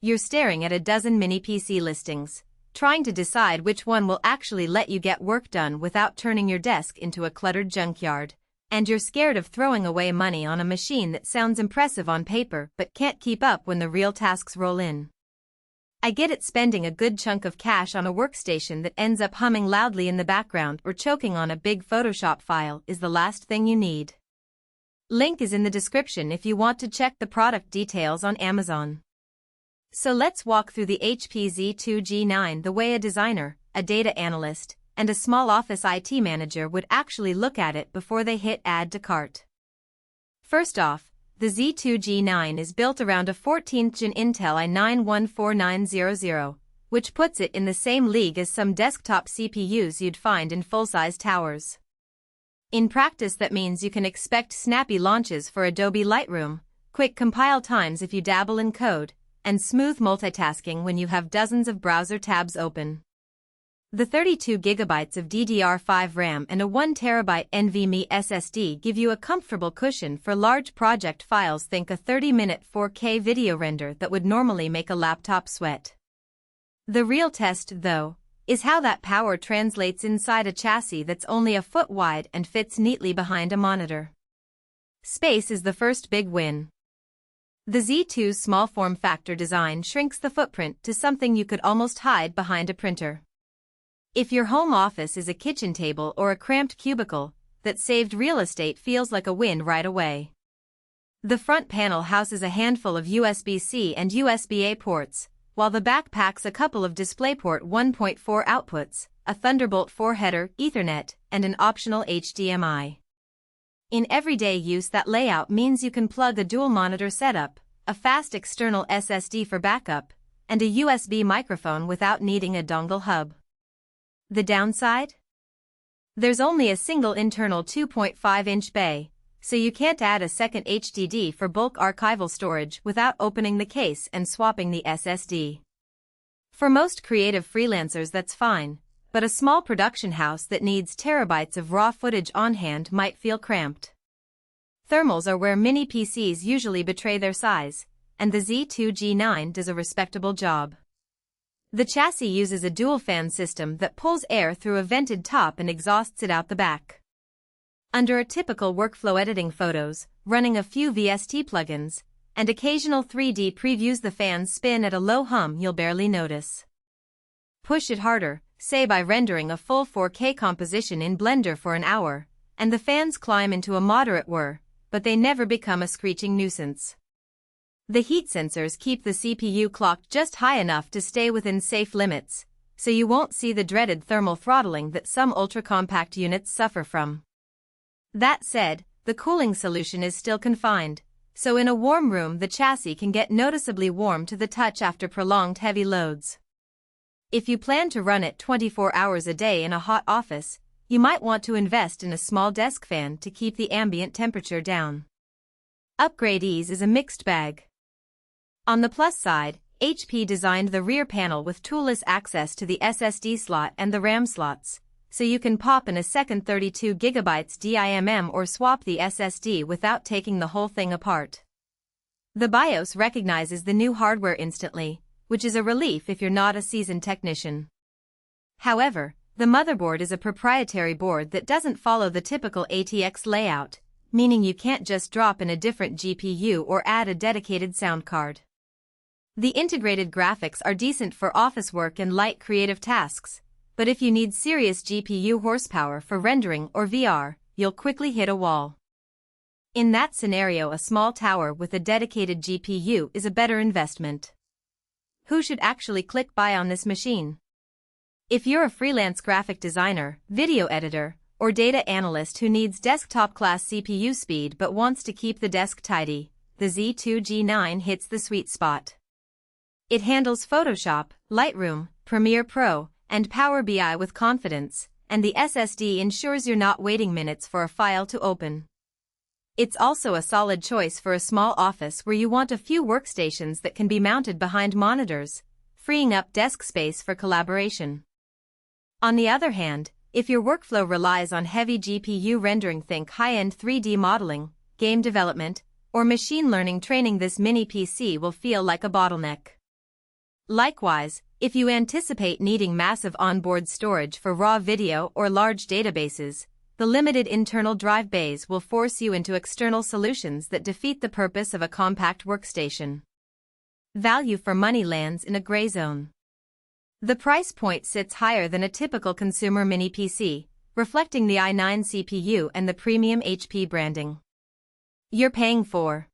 You're staring at a dozen mini PC listings, trying to decide which one will actually let you get work done without turning your desk into a cluttered junkyard. And you're scared of throwing away money on a machine that sounds impressive on paper but can't keep up when the real tasks roll in. I get it. Spending a good chunk of cash on a workstation that ends up humming loudly in the background or choking on a big Photoshop file is the last thing you need. Link is in the description if you want to check the product details on Amazon. So let's walk through the HP Z2G9 the way a designer, a data analyst, and a small office IT manager would actually look at it before they hit add to cart. First off, the Z2G9 is built around a 14th Gen Intel i9-14900, which puts it in the same league as some desktop CPUs you'd find in full-size towers. In practice, that means you can expect snappy launches for Adobe Lightroom, quick compile times if you dabble in code, and smooth multitasking when you have dozens of browser tabs open. The 32GB of DDR5 RAM and a 1TB NVMe SSD give you a comfortable cushion for large project files. Think a 30-minute 4K video render that would normally make a laptop sweat. The real test, though, is how that power translates inside a chassis that's only a foot wide and fits neatly behind a monitor. Space is the first big win. The Z2's small form factor design shrinks the footprint to something you could almost hide behind a printer. If your home office is a kitchen table or a cramped cubicle, that saved real estate feels like a win right away. The front panel houses a handful of USB-C and USB-A ports, while the back packs a couple of DisplayPort 1.4 outputs, a Thunderbolt 4 header, Ethernet, and an optional HDMI. In everyday use, that layout means you can plug a dual monitor setup, a fast external SSD for backup, and a USB microphone without needing a dongle hub. The downside? There's only a single internal 2.5-inch bay, so you can't add a second HDD for bulk archival storage without opening the case and swapping the SSD. For most creative freelancers, that's fine, but a small production house that needs terabytes of raw footage on hand might feel cramped. Thermals are where mini PCs usually betray their size, and the Z2G9 does a respectable job. The chassis uses a dual fan system that pulls air through a vented top and exhausts it out the back. Under a typical workflow, editing photos, running a few VST plugins, and occasional 3D previews, the fans spin at a low hum you'll barely notice. Push it harder, say by rendering a full 4K composition in Blender for an hour, and the fans climb into a moderate whir, but they never become a screeching nuisance. The heat sensors keep the CPU clock just high enough to stay within safe limits, so you won't see the dreaded thermal throttling that some ultra-compact units suffer from. That said, the cooling solution is still confined, so in a warm room the chassis can get noticeably warm to the touch after prolonged heavy loads. If you plan to run it 24 hours a day in a hot office, you might want to invest in a small desk fan to keep the ambient temperature down. Upgrade ease is a mixed bag. On the plus side, HP designed the rear panel with toolless access to the SSD slot and the RAM slots, so you can pop in a second 32GB DIMM or swap the SSD without taking the whole thing apart. The BIOS recognizes the new hardware instantly, which is a relief if you're not a seasoned technician. However, the motherboard is a proprietary board that doesn't follow the typical ATX layout, meaning you can't just drop in a different GPU or add a dedicated sound card. The integrated graphics are decent for office work and light creative tasks, but if you need serious GPU horsepower for rendering or VR, you'll quickly hit a wall. In that scenario, a small tower with a dedicated GPU is a better investment. Who should actually click buy on this machine? If you're a freelance graphic designer, video editor, or data analyst who needs desktop-class CPU speed but wants to keep the desk tidy, the Z2G9 hits the sweet spot. It handles Photoshop, Lightroom, Premiere Pro, and Power BI with confidence, and the SSD ensures you're not waiting minutes for a file to open. It's also a solid choice for a small office where you want a few workstations that can be mounted behind monitors, freeing up desk space for collaboration. On the other hand, if your workflow relies on heavy GPU rendering, think high-end 3D modeling, game development, or machine learning training, this mini PC will feel like a bottleneck. Likewise, if you anticipate needing massive onboard storage for raw video or large databases, the limited internal drive bays will force you into external solutions that defeat the purpose of a compact workstation. Value for money lands in a gray zone. The price point sits higher than a typical consumer mini PC, reflecting the i9 CPU and the premium HP branding. You're paying for